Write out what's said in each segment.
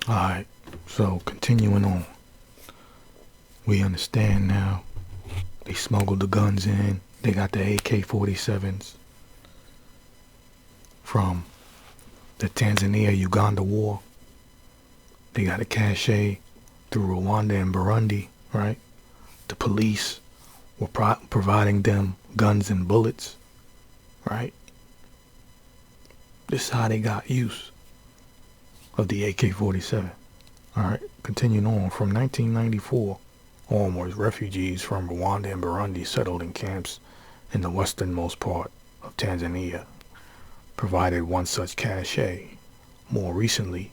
Alright, so continuing on. We understand now. They smuggled the guns in. They got the AK-47s from the Tanzania-Uganda war. They got a cache through Rwanda and Burundi, right? The police were providing them guns and bullets, right? This is how they got use of the AK-47. All right, continuing on. From 1994 onwards, refugees from Rwanda and Burundi settled in camps in the westernmost part of Tanzania, provided one such cache. More recently,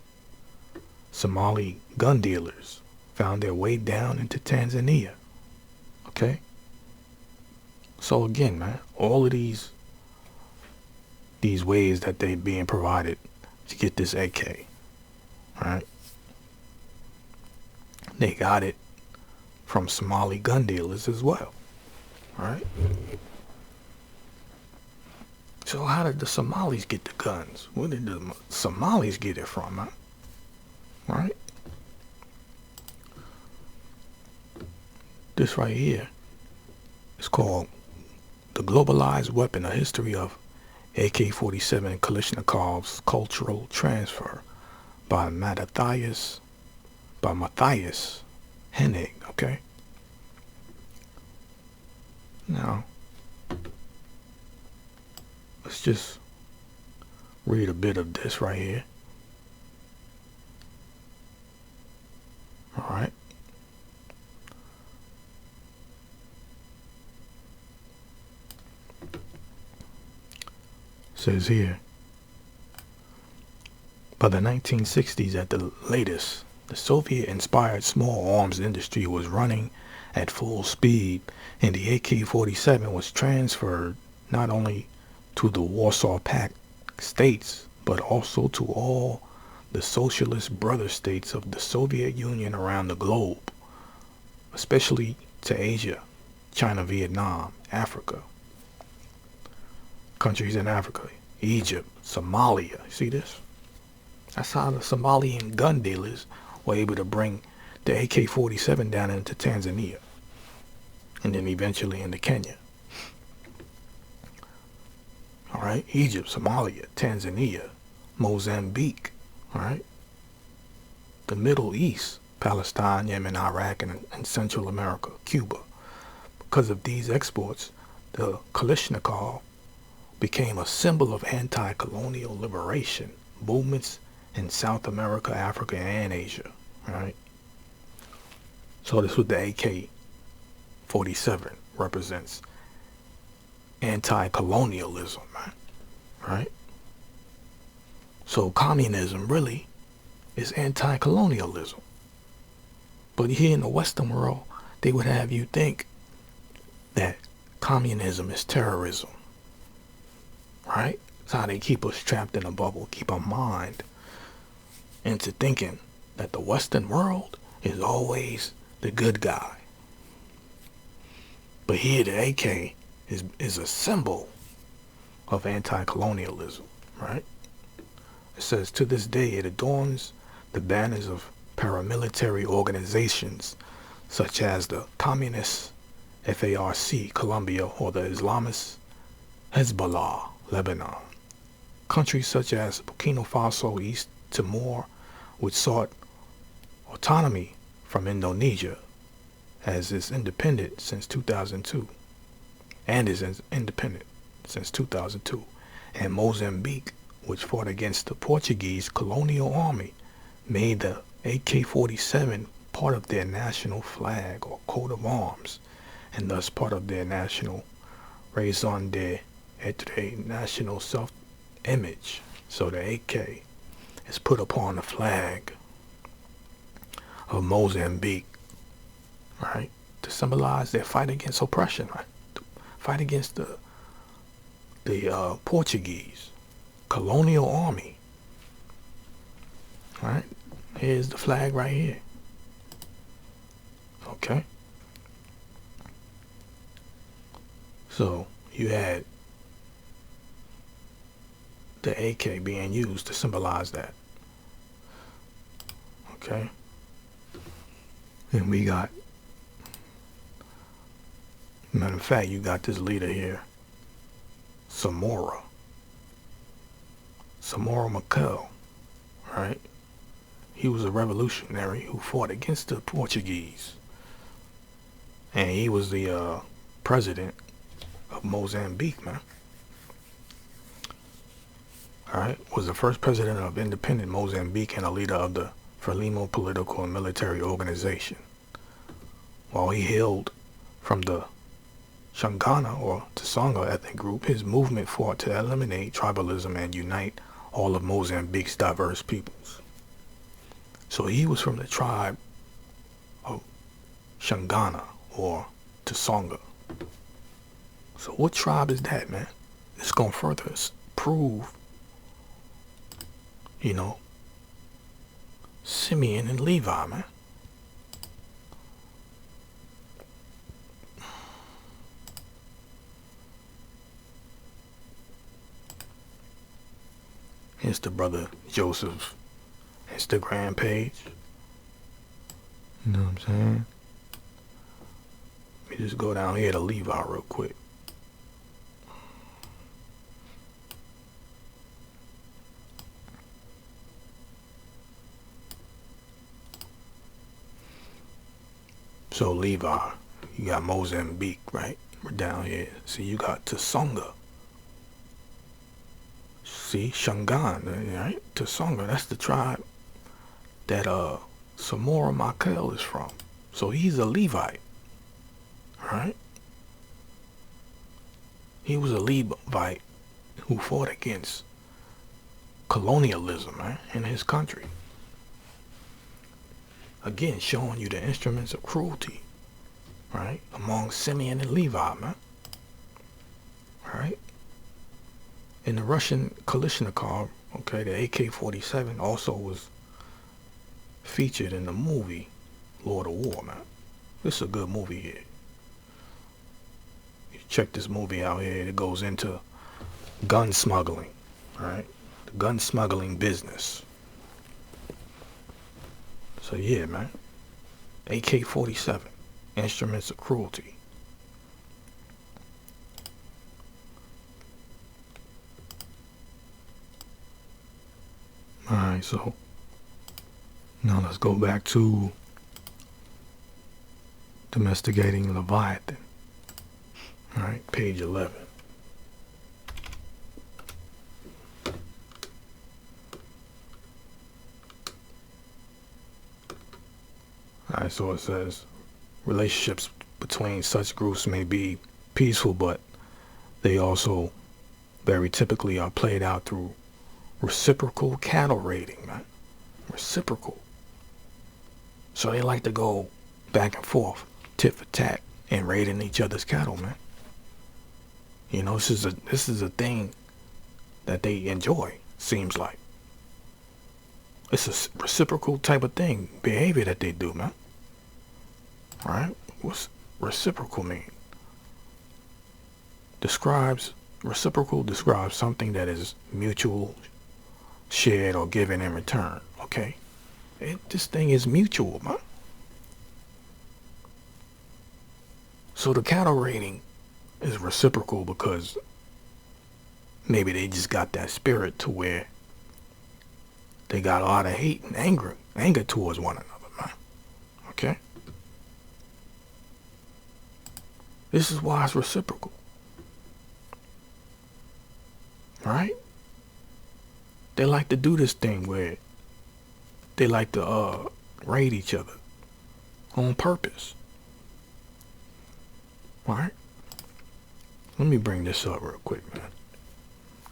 Somali gun dealers found their way down into Tanzania. Okay? So again, man, all of these ways that they being provided to get this AK, right? They got it from Somali gun dealers as well, right? So how did the Somalis get the guns? Where did the Somalis get it from, huh? Right? This right here is called The Globalized Weapon, A History of AK-47 Kalashnikov's Cultural Transfer by Matthias Hennig, okay? Now, let's just read a bit of this right here. All right. Says here, by the 1960s at the latest, the Soviet-inspired small arms industry was running at full speed, and the AK-47 was transferred not only to the Warsaw Pact states, but also to all the socialist brother states of the Soviet Union around the globe, especially to Asia, China, Vietnam, Africa. Countries in Africa, Egypt, Somalia. See this? That's how the Somalian gun dealers were able to bring the AK-47 down into Tanzania and then eventually into Kenya. All right, Egypt, Somalia, Tanzania, Mozambique, all right, the Middle East, Palestine, Yemen, Iraq, and Central America, Cuba. Because of these exports, the Kalashnikov became a symbol of anti-colonial liberation movements in South America, Africa, and Asia, right? So this is what the AK-47 represents. Anti-colonialism, right? So communism really is anti-colonialism. But here in the Western world, they would have you think that communism is terrorism, right? It's how they keep us trapped in a bubble, keep our mind into thinking that the Western world is always the good guy. But here the AK is a symbol of anti-colonialism, right? It says, to this day, it adorns the banners of paramilitary organizations such as the Communist FARC, Colombia, or the Islamist Hezbollah, Lebanon. Countries such as Burkina Faso, East Timor, which sought autonomy from Indonesia as is independent since 2002, and is independent since 2002, and Mozambique, which fought against the Portuguese colonial army, made the AK-47 part of their national flag or coat of arms, and thus part of their national raison d'etre, national self-image. So the AK is put upon the flag of Mozambique, right, to symbolize their fight against oppression, right, to fight against the Portuguese colonial army. All right, here's the flag right here. Okay, so you had the AK being used to symbolize that. Okay. And we got, matter of fact, you got this leader here, Samora Machel, right? He was a revolutionary who fought against the Portuguese. And he was the president of Mozambique, man. Alright, was the first president of independent Mozambique and a leader of the Frelimo political and military organization. While he hailed from the Shangana or Tsonga ethnic group, his movement fought to eliminate tribalism and unite all of Mozambique's diverse peoples. So he was from the tribe of Shangana or Tsonga. So what tribe is that, man? It's gonna further prove, you know, Simeon and Levi, man. Here's the brother Joseph's Instagram page. You know what I'm saying? Let me just go down here to Levi real quick. So Levi, you got Mozambique, right? We're down here. See, you got Tsonga. See, Shangan, right? Tsonga, that's the tribe that Samora Machel is from. So he's a Levite, right? He was a Levite who fought against colonialism, right, in his country. Again, showing you the instruments of cruelty, right, among Simeon and Levi, man. Right? In the Russian Kalashnikov, okay, the AK-47 also was featured in the movie Lord of War, man. This is a good movie here. You check this movie out here. It goes into gun smuggling, right? The gun smuggling business. So yeah, man. AK-47, instruments of cruelty. Alright, so now let's go back to domesticating Leviathan. Alright, page 11. Alright, so it says relationships between such groups may be peaceful, but they also very typically are played out through reciprocal cattle raiding, man. Reciprocal. So they like to go back and forth, tit for tat, and raiding each other's cattle, man. You know, this is a thing that they enjoy, seems like. It's a reciprocal type of thing, behavior that they do, man. Alright? What's reciprocal mean? Reciprocal describes something that is mutual, shared, or given in return. Okay? This thing is mutual, man. So the cattle raiding is reciprocal because maybe they just got that spirit to where they got a lot of hate and anger towards one another, man. Okay? This is why it's reciprocal. Right? They like to do this thing where they like to raid each other on purpose. Alright? Let me bring this up real quick, man.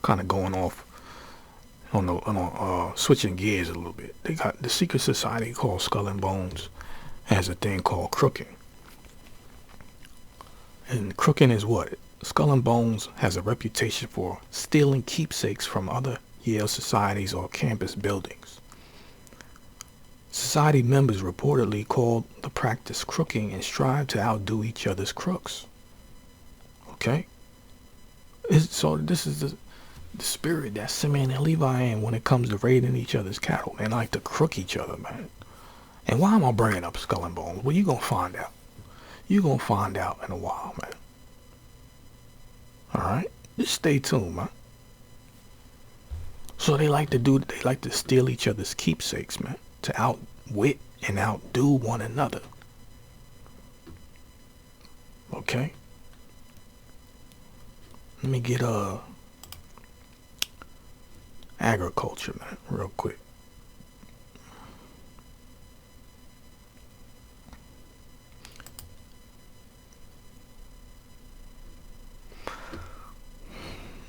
Kind of going off on switching gears a little bit. They got the secret society called Skull and Bones has a thing called crooking. And crooking is what? Skull and Bones has a reputation for stealing keepsakes from other Yale societies or campus buildings. Society members reportedly call the practice crooking and strive to outdo each other's crooks. Okay? So this is the spirit that Simeon and Levi in when it comes to raiding each other's cattle. They like to crook each other, man. And why am I bringing up Skull and Bones? Well, you're going to find out. You're going to find out in a while, man. All right? Just stay tuned, man. So they like to steal each other's keepsakes, man, to outwit and outdo one another. Okay? Let me get agriculture, man, real quick.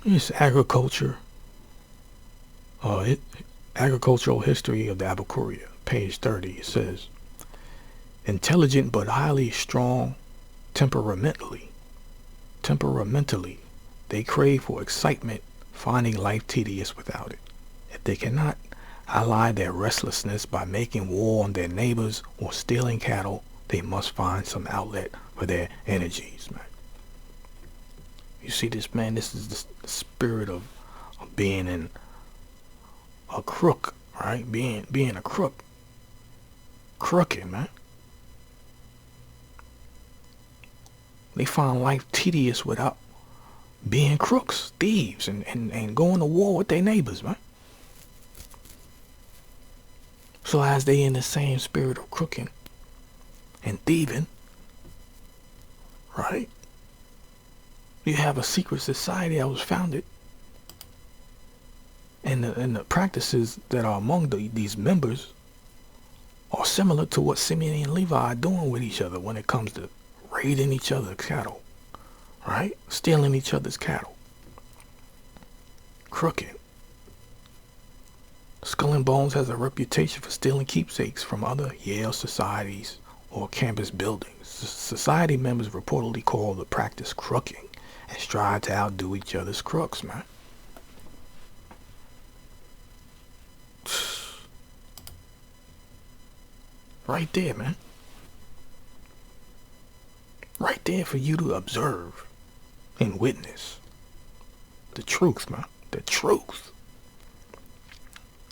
It's agriculture. Agricultural history of the Abakuria, page 30. It says, intelligent but highly strong temperamentally, they crave for excitement, finding life tedious without it. If they cannot ally their restlessness by making war on their neighbors or stealing cattle, they must find some outlet for their energies, man. You see this, man? This is the spirit of being in a crook, right? Being a crook. Crooked, man. They find life tedious without being crooks, thieves, and going to war with their neighbors, man. So as they in the same spirit of crooking and thieving, right? You have a secret society that was founded, and the practices that are among these members are similar to what Simeon and Levi are doing with each other when it comes to raiding each other's cattle, right? Stealing each other's cattle. Crooked. Skull and Bones has a reputation for stealing keepsakes from other Yale societies or campus buildings. Society members reportedly call the practice crooking and strive to outdo each other's crooks, man. Right there, man. Right there for you to observe and witness. The truth, man. The truth.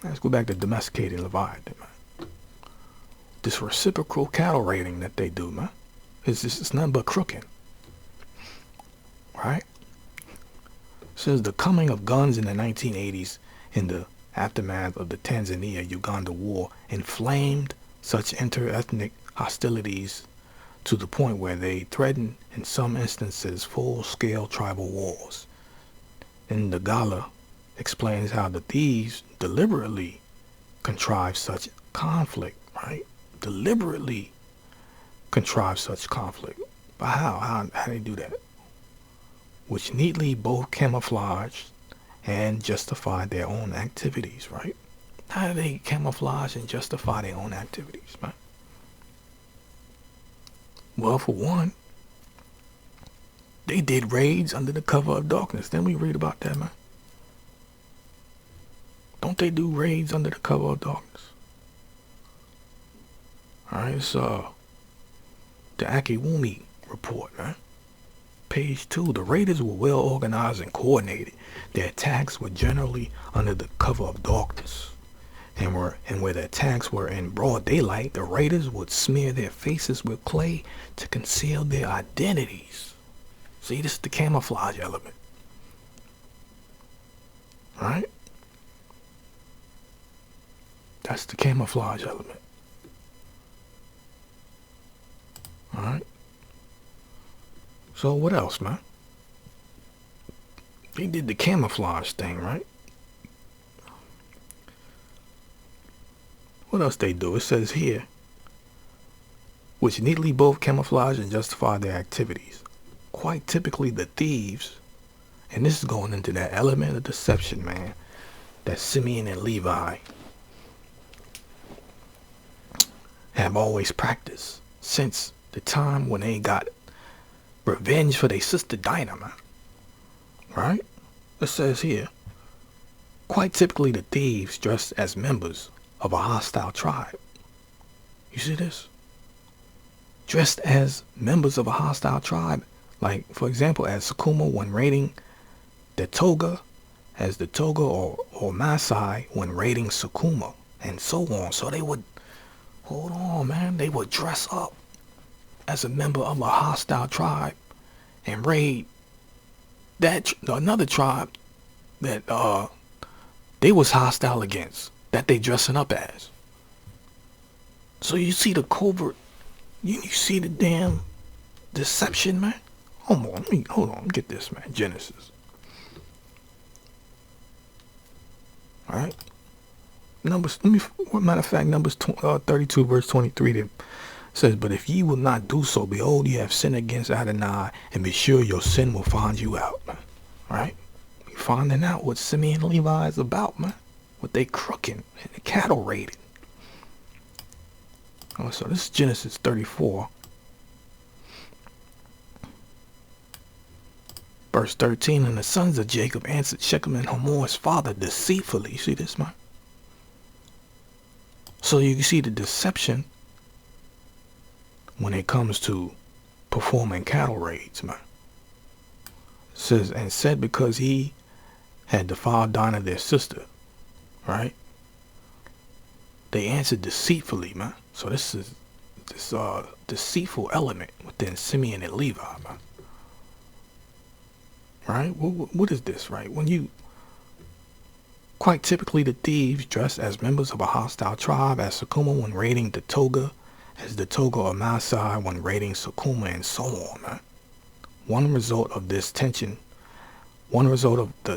Let's go back to domesticated Leviathan, man. This reciprocal cattle raiding that they do, man. It's nothing but crooking. Right? Since the coming of guns in the 1980s in the aftermath of the Tanzania-Uganda war inflamed such inter-ethnic hostilities to the point where they threatened, in some instances, full-scale tribal wars. And the Gala explains how the thieves deliberately contrive such conflict, right? Deliberately contrive such conflict. But how they do that? Which neatly both camouflage and justify their own activities, right? How do they camouflage and justify their own activities, man? Well, for one, they did raids under the cover of darkness. Didn't we read about that, man? Don't they do raids under the cover of darkness? Alright, it's the Akiwumi report, man. Page 2, the raiders were well organized and coordinated. Their attacks were generally under the cover of darkness. And where the attacks were in broad daylight, the raiders would smear their faces with clay to conceal their identities. See, this is the camouflage element. Right? That's the camouflage element. Alright? So what else, man? They did the camouflage thing, right? What else they do? It says here, which neatly both camouflage and justify their activities. Quite typically the thieves, and this is going into that element of deception, man, that Simeon and Levi have always practiced since the time when they got revenge for their sister Dinah, man. Right? It says here, quite typically the thieves dressed as members of a hostile tribe. You see this? Dressed as members of a hostile tribe. Like, for example, as Sakuma when raiding the Toga, as the Toga or Maasai when raiding Sakuma, and so on. So they would, Hold on, man. They would dress up as a member of a hostile tribe and raid that another tribe that they was hostile against, that they dressing up as. So you see the covert, you see the damn deception, man. Hold on, let me get this, man. Genesis. All right. Numbers. Matter of fact, Numbers 32 verse 23 says, "But if ye will not do so, behold, ye have sinned against Adonai, and be sure your sin will find you out." Man. All right. We finding out what Simeon and Levi is about, man. What they crooking and the cattle raiding. Oh, so this is Genesis 34. Verse 13, "And the sons of Jacob answered Shechem and Hamor his father deceitfully." You see this, man? So you can see the deception when it comes to performing cattle raids, man. It says, "And said, because he had defiled Dinah their sister," right? They answered deceitfully, man. So this is this deceitful element within Simeon and Levi, man. Right? What is this, right? When you, quite typically, the thieves dress as members of a hostile tribe, as Sukuma when raiding the Toga, as the Toga or Maasai when raiding Sukuma, and so on, man. One result of the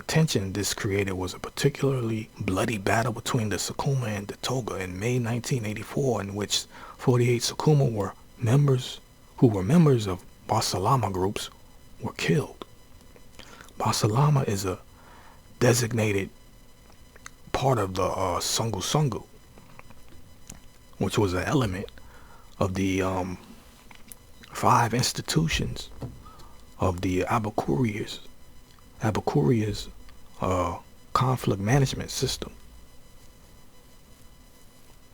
tension this created was a particularly bloody battle between the Sukuma and the Toga in May 1984, in which 48 Sukuma who were members of Basalama groups were killed. Basalama is a designated part of the Sungu, which was an element of the 5 institutions of the Abakuriya's conflict management system.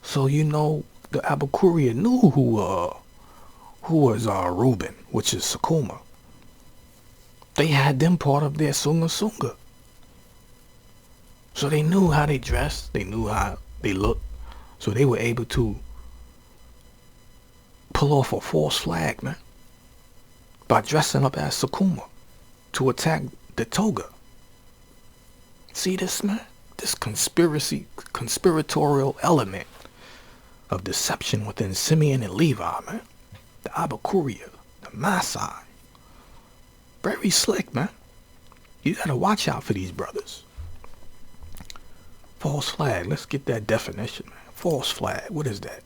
So you know the Abakuriya knew who was Reuben, which is Sukuma. They had them part of their Sunga. So they knew how they dressed, they knew how they looked, so they were able to pull off a false flag, man, by dressing up as Sukuma to attack the Toga. See this, man? This conspiratorial element of deception within Simeon and Levi, man. The Abakuriya, the Maasai. Very slick, man. You gotta watch out for these brothers. False flag. Let's get that definition, man. False flag. What is that?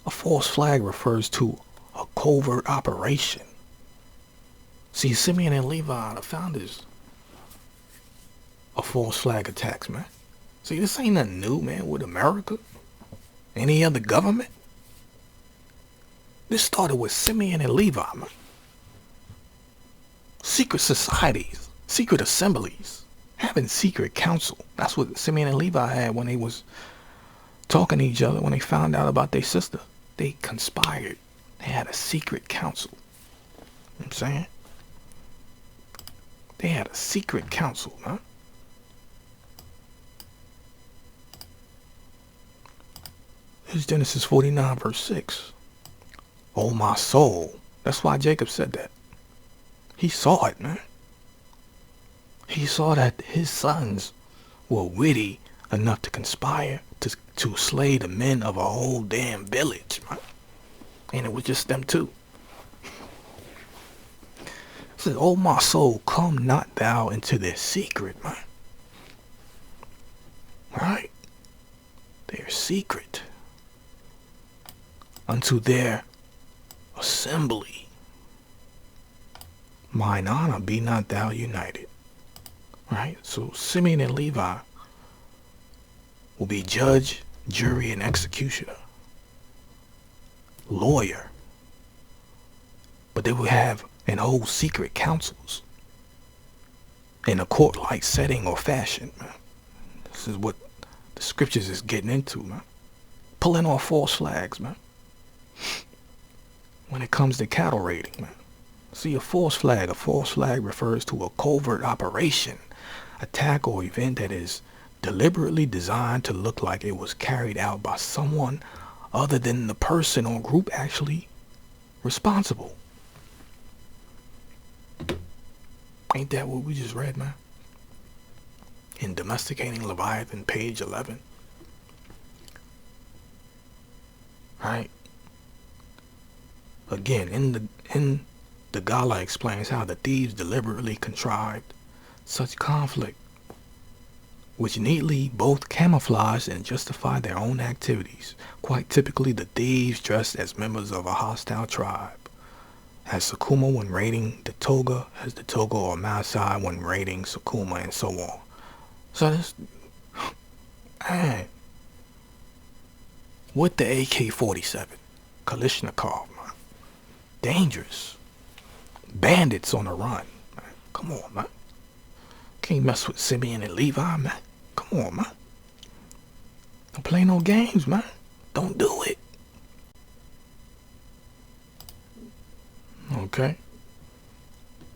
A false flag refers to a covert operation. See, Simeon and Levi are the founders of false flag attacks, man. See, this ain't nothing new, man, with America. Any other government. This started with Simeon and Levi, man. Secret societies, secret assemblies, having secret counsel. That's what Simeon and Levi had when they was talking to each other, when they found out about their sister. They conspired. They had a secret council. You know what I'm saying? They had a secret council, huh? This is Genesis 49 verse 6. "Oh my soul." That's why Jacob said that. He saw it, man. He saw that his sons were witty enough to conspire to slay the men of a whole damn village, man. And it was just them two. It says, "Oh my soul, come not thou into their secret," man. Right? Their secret. Unto their assembly. Mine honor be not thou united. Right? So Simeon and Levi will be judge, jury, and executioner. Lawyer. But they will have an whole secret councils in a court-like setting or fashion, man. This is what the scriptures is getting into, man. Pulling off false flags, man. When it comes to cattle raiding, man. See, a false flag refers to a covert operation, attack, or event that is deliberately designed to look like it was carried out by someone other than the person or group actually responsible. Ain't that what we just read, man? In Domesticating Leviathan, page 11. Right? Again, in the Gala explains how the thieves deliberately contrived such conflict, which neatly both camouflaged and justified their own activities. Quite typically, the thieves dressed as members of a hostile tribe, as Sakuma when raiding the Toga, as the Toga or Maasai when raiding Sakuma, and so on. So this, man, with the AK-47, Kalashnikov, man, dangerous. Bandits on the run, man. Come on, man. Can't mess with Simeon and Levi, man. Come on, man. Don't play no games, man. Don't do it. Okay.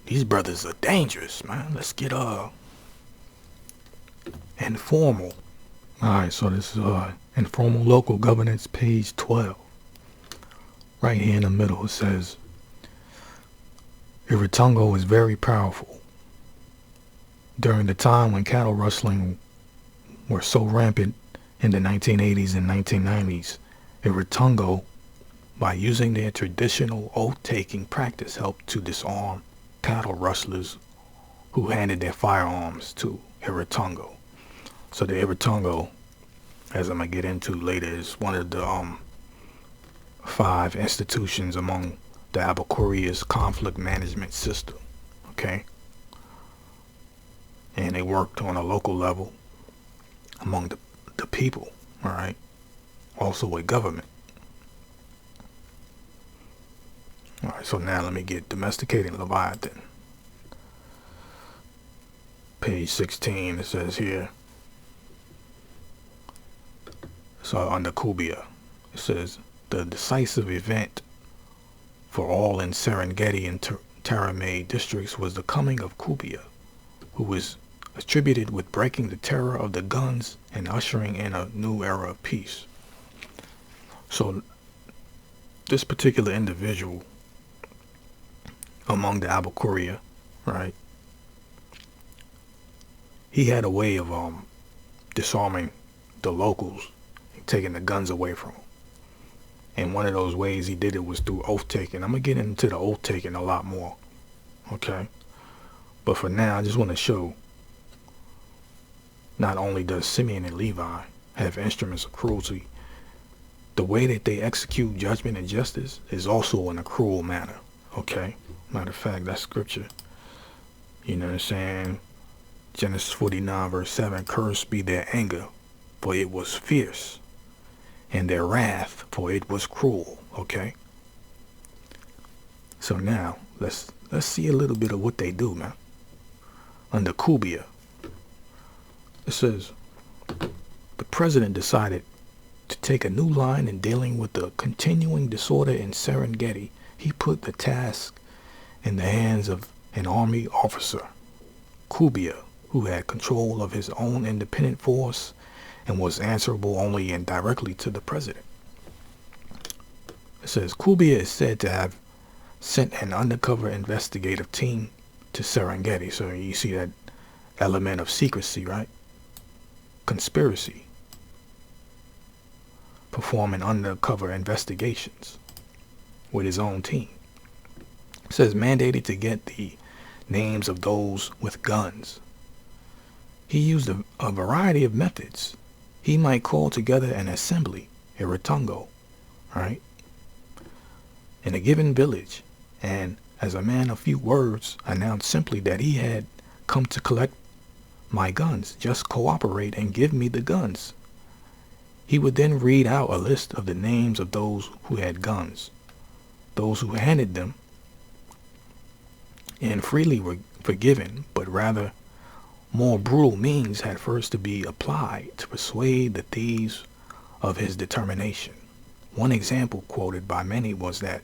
These brothers are dangerous, man. Let's get informal. Alright, so this is informal local governance, page 12. Right here in the middle it says, Iratungo is very powerful. During the time when cattle rustling were so rampant in the 1980s and 1990s, Iratungo, by using their traditional oath-taking practice, helped to disarm cattle rustlers who handed their firearms to Iratungo. So the Iratungo, as I'm going to get into later, is one of the 5 institutions among the Abakuria's conflict management system. Okay? And they worked on a local level among the people, all right? Also with government. All right, so now let me get Domesticating Leviathan. Page 16, it says here. So under Kubia, it says, the decisive event for all in Serengeti and Taramay districts was the coming of Kubia, who was attributed with breaking the terror of the guns and ushering in a new era of peace. So this particular individual among the Abakuria, right, he had a way of disarming the locals, taking the guns away from them. And one of those ways he did it was through oath-taking. I'm going to get into the oath-taking a lot more, okay? But for now, I just want to show not only does Simeon and Levi have instruments of cruelty, the way that they execute judgment and justice is also in a cruel manner, okay? Matter of fact, that scripture, you know what I'm saying? Genesis 49 verse 7, cursed be their anger, for it was fierce, and their wrath, for it was cruel, okay? So now, let's see a little bit of what they do, man. Under Kubia, it says, the president decided to take a new line in dealing with the continuing disorder in Serengeti. He put the task in the hands of an army officer, Kubia, who had control of his own independent force and was answerable only indirectly to the president. It says, Kubia is said to have sent an undercover investigative team to Serengeti. So you see that element of secrecy, right? Conspiracy. Performing undercover investigations with his own team. It says mandated to get the names of those with guns. He used a variety of methods. He might call together an assembly, a Iratungo, right, in a given village, and as a man of few words, announced simply that he had come to collect my guns. Just cooperate and give me the guns. He would then read out a list of the names of those who had guns. Those who handed them and freely were forgiven, but rather more brutal means had first to be applied to persuade the thieves of his determination. One example quoted by many was that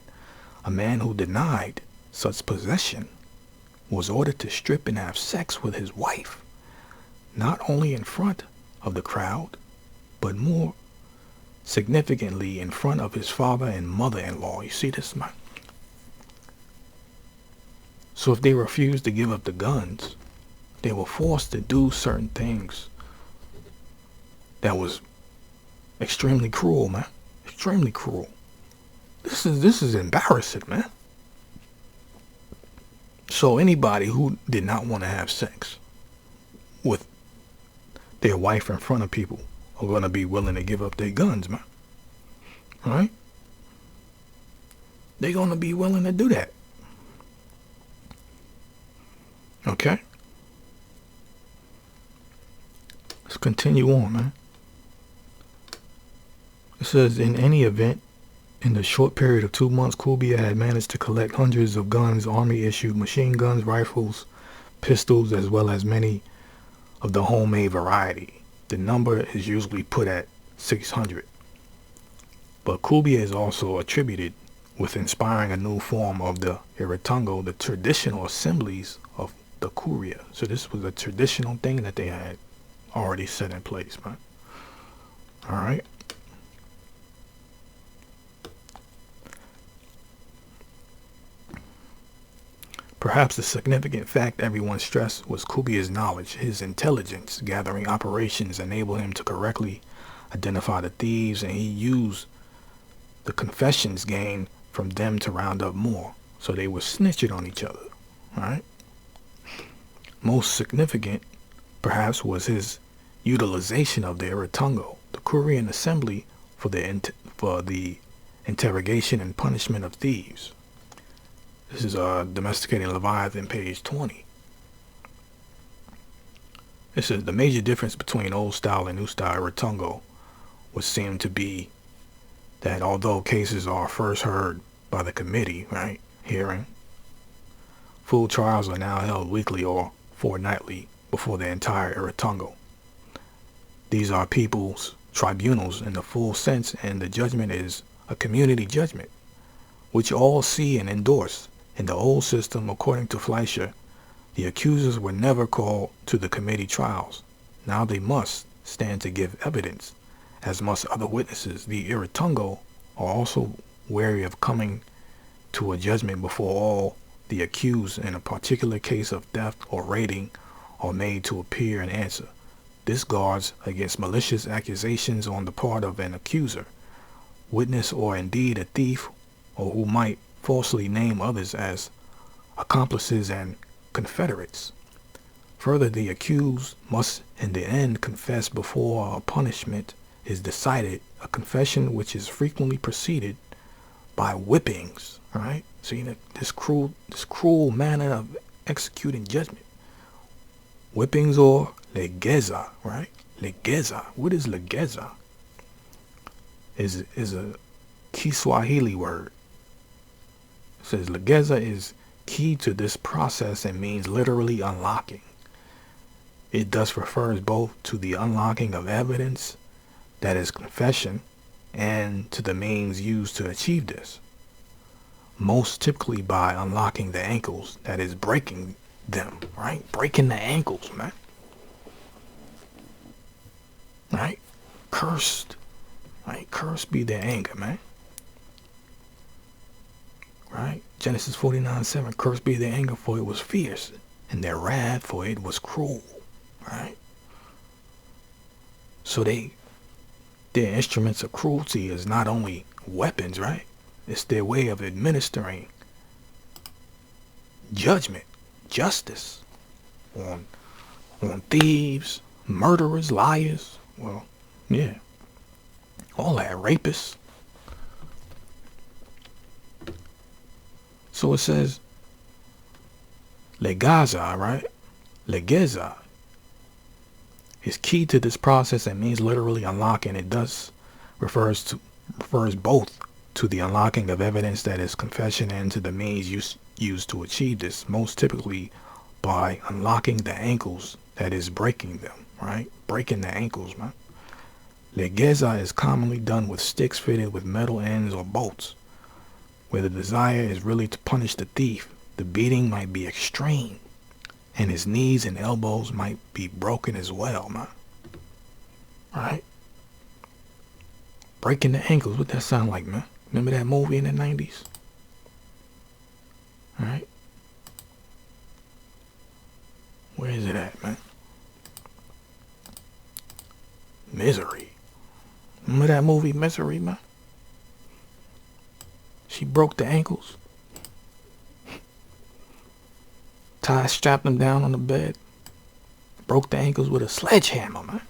a man who denied such possession was ordered to strip and have sex with his wife, not only in front of the crowd, but more significantly in front of his father and mother-in-law. You see this, man? So if they refused to give up the guns, they were forced to do certain things that was extremely cruel, man. Extremely cruel. This is embarrassing, man. So anybody who did not want to have sex with their wife in front of people are going to be willing to give up their guns, man. Right? They're going to be willing to do that. Okay? Let's continue on, man. It says, in any event, in the short period of 2 months, Kubiya had managed to collect hundreds of guns, army-issued machine guns, rifles, pistols, as well as many of the homemade variety. The number is usually put at 600. But Kubiya is also attributed with inspiring a new form of the Iratungo, the traditional assemblies of the Kuria. So this was a traditional thing that they had already set in place, man. All right. Perhaps the significant fact everyone stressed was Kubiya's knowledge. His intelligence gathering operations enabled him to correctly identify the thieves, and he used the confessions gained from them to round up more. So they were snitching on each other. Right? Most significant, perhaps, was his utilization of the Iratungo, the Korean assembly, for the interrogation and punishment of thieves. This is Domesticating Leviathan, page 20. It says the major difference between old style and new style Iratungo would seem to be that although cases are first heard by the committee, right, hearing, full trials are now held weekly or fortnightly before the entire Iratungo. These are people's tribunals in the full sense, and the judgment is a community judgment, which all see and endorse. In the old system, according to Fleischer, the accusers were never called to the committee trials. Now they must stand to give evidence, as must other witnesses. The Iratungo are also wary of coming to a judgment before all the accused in a particular case of theft or raiding are made to appear and answer. This guards against malicious accusations on the part of an accuser, witness, or indeed a thief, or who might falsely name others as accomplices and confederates. Further, the accused must in the end confess before a punishment is decided, a confession which is frequently preceded by whippings. Right? See this cruel manner of executing judgment. Whippings, or Legeza, right? Legeza. What is Legeza? Is a Kiswahili word. It says Legeza is key to this process and means literally unlocking. It thus refers both to the unlocking of evidence, that is confession, and to the means used to achieve this. Most typically by unlocking the ankles, that is breaking them, right? Breaking the ankles, man. Right? Cursed. Right? Cursed be their anger, man. Right? Genesis 49:7. Cursed be their anger, for it was fierce, and their wrath, for it was cruel. Right? So their instruments of cruelty is not only weapons, right? It's their way of administering judgment, justice on thieves, murderers, liars. Well, yeah, all that, rapists. So it says Legeza, right? Legeza is key to this process and means literally unlocking. It thus refers both to the unlocking of evidence, that is confession, and to the means used to achieve this, most typically by unlocking the ankles, that is breaking them, right? Breaking the ankles, man. Legeza is commonly done with sticks fitted with metal ends or bolts. Where the desire is really to punish the thief, the beating might be extreme, and his knees and elbows might be broken as well, man. Right? Breaking the ankles. What that sound like, man? Remember that movie in the 90s? All right. Where is it at, man? Misery. Remember that movie, Misery, man? She broke the ankles. Strapped them down on the bed. Broke the ankles with a sledgehammer, man.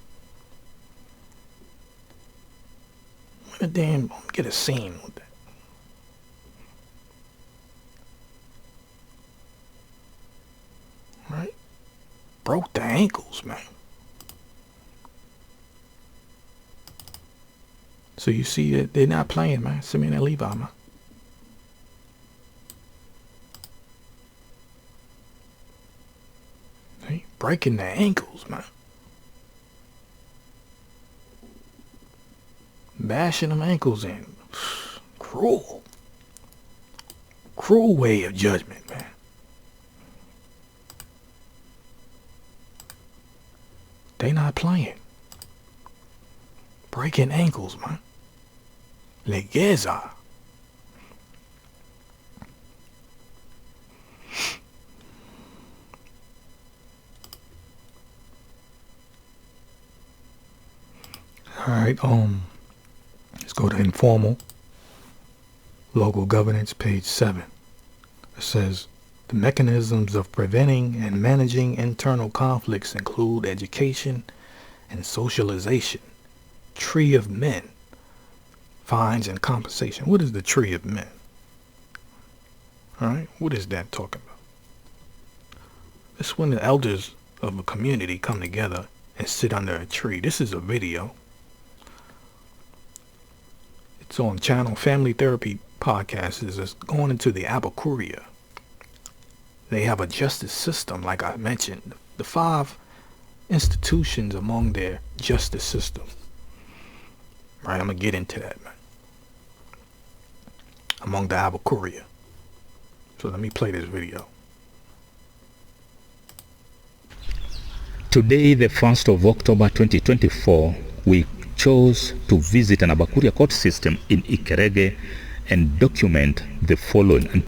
What a damn, get a scene with that. Right? Broke the ankles, man. So you see that they're not playing, man. Simeon and Levi, man. See? Breaking the ankles, man. Bashing them ankles in. Cruel. Cruel way of judgment, man. They not playing. Breaking ankles, man. Legeza. Alright, let's go to informal local governance, page 7. It says, the mechanisms of preventing and managing internal conflicts include education and socialization. Tree of men. Fines and compensation. What is the tree of men? Alright, what is that talking about? It's when the elders of a community come together and sit under a tree. This is a video. It's on channel Family Therapy Podcast. It's going into the Abakuria. They have a justice system, like I mentioned. The 5 institutions among their justice system. Right, I'm going to get into that, man. Among the Abakuria. So let me play this video. Today, the 1st of October 2024, we chose to visit an Abakuria court system in Ikerege and document the following.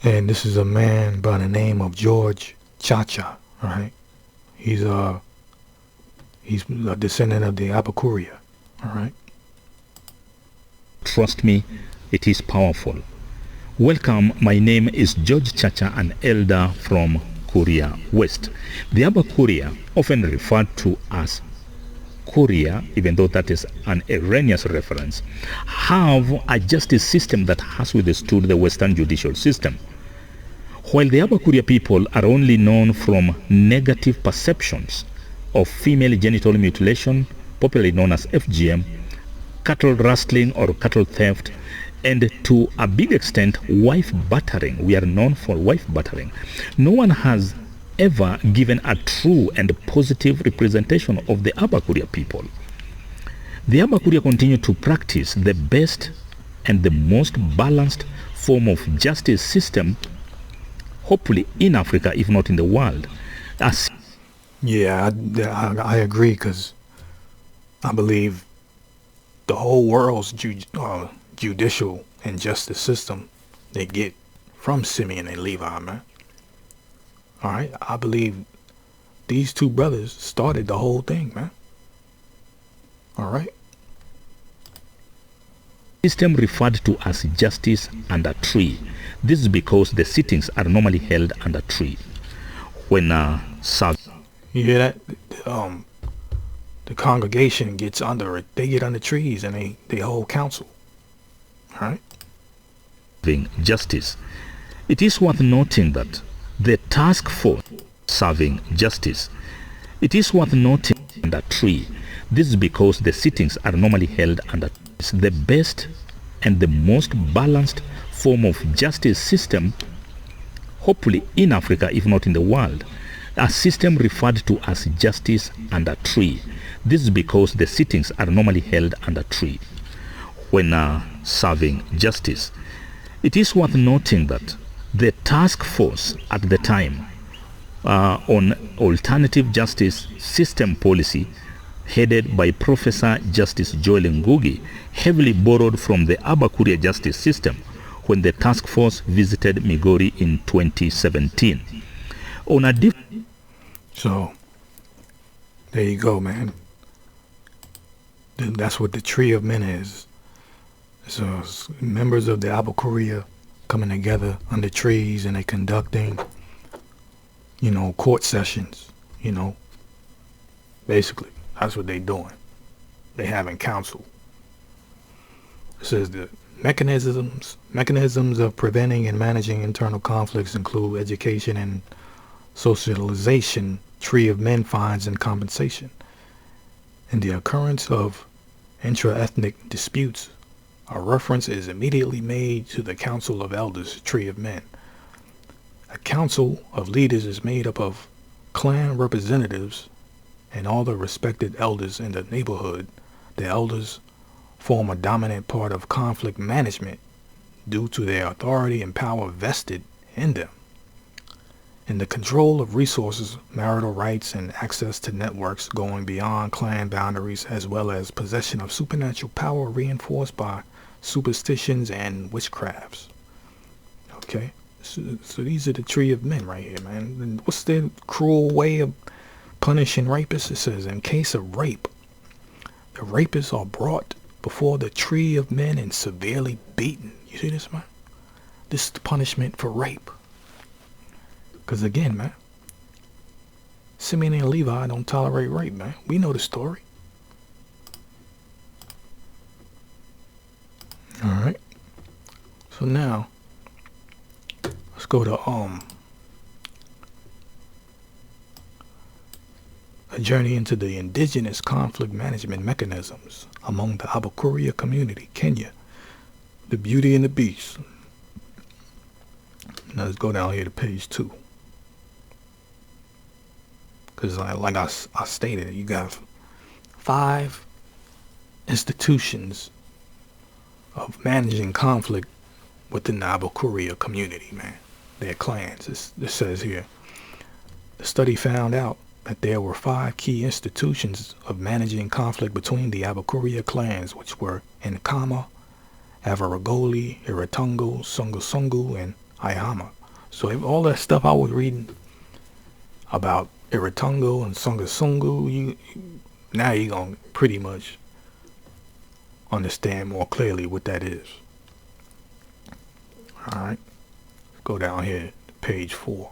And this is a man by the name of George Chacha, right? He's a descendant of the Abakuria, all right? Trust me, it is powerful. Welcome, my name is George Chacha, an elder from Kuria West. The Abakuria, often referred to as Kuria, even though that is an erroneous reference, have a justice system that has withstood the Western judicial system. While the Abakuria people are only known from negative perceptions of female genital mutilation, popularly known as FGM, cattle rustling or cattle theft, and to a big extent wife battering. We are known for wife battering. No one has ever given a true and positive representation of the Abakuria people. The Abakuria continue to practice the best and the most balanced form of justice system, hopefully in Africa, if not in the world. Yeah, I agree, because I believe the whole world's judicial and justice system they get from Simeon and Levi, man. All right, I believe these two brothers started the whole thing, man. All right. System referred to as justice under tree. This is because the sittings are normally held under tree. When you hear that? The congregation gets under it. They get under trees and they hold council. All right. Justice. It is worth noting that the task force serving justice. It is worth noting under tree. This is because the sittings are normally held under tree. It's the best and the most balanced form of justice system, hopefully in Africa, if not in the world. A system referred to as justice under tree. This is because the sittings are normally held under tree. When serving justice, it is worth noting that the task force at the time on alternative justice system policy headed by Professor Justice Joel Ngugi, heavily borrowed from the Abakuria justice system when the task force visited Migori in 2017. On a So, there you go, man. That's what the Tree of Men is. So, it's members of the Abakuria coming together under trees, and they conducting, court sessions, Basically, that's what they doing. They having counsel. It says the mechanisms of preventing and managing internal conflicts include education and socialization, Tree of Men finds and compensation. In the occurrence of intra-ethnic disputes, a reference is immediately made to the Council of Elders, Tree of Men. A council of leaders is made up of clan representatives and all the respected elders in the neighborhood. The elders form a dominant part of conflict management due to their authority and power vested in them. In the control of resources, marital rights, and access to networks going beyond clan boundaries, as well as possession of supernatural power reinforced by superstitions and witchcrafts. Okay, so these are the Tree of Men right here, man. And what's their cruel way of punishing rapists? It says, in case of rape, the rapists are brought before the Tree of Men and severely beaten. You see this, man? This is the punishment for rape. Because again, man, Simeon and Levi don't tolerate rape, man. We know the story. All right. So now, let's go to a journey into the indigenous conflict management mechanisms among the Abakuria community, Kenya. The Beauty and the Beast. Now let's go down here to page 2. Because like I stated, you got 5 institutions of managing conflict within the Abakuria community, man. Their clans. It says here, the study found out that there were 5 key institutions of managing conflict between the Abakuria clans, which were Nkama, Avaragoli, Iratungo, Sungu, and Ihama. So all that stuff I was reading about Iratungo and Sungu, now you're going to pretty much understand more clearly what that is. Alright, go down here to page 4.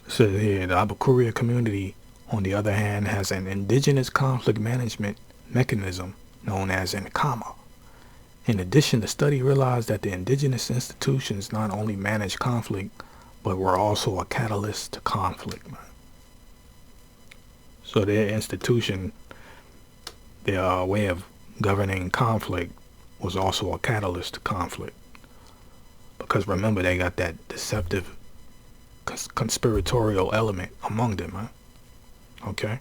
It says here, the Abakuria community, on the other hand, has an indigenous conflict management mechanism known as Nkama. In addition, the study realized that the indigenous institutions not only manage conflict, but were also a catalyst to conflict, man. So their institution, their way of governing conflict was also a catalyst to conflict. Because remember, they got that deceptive conspiratorial element among them, huh? Okay.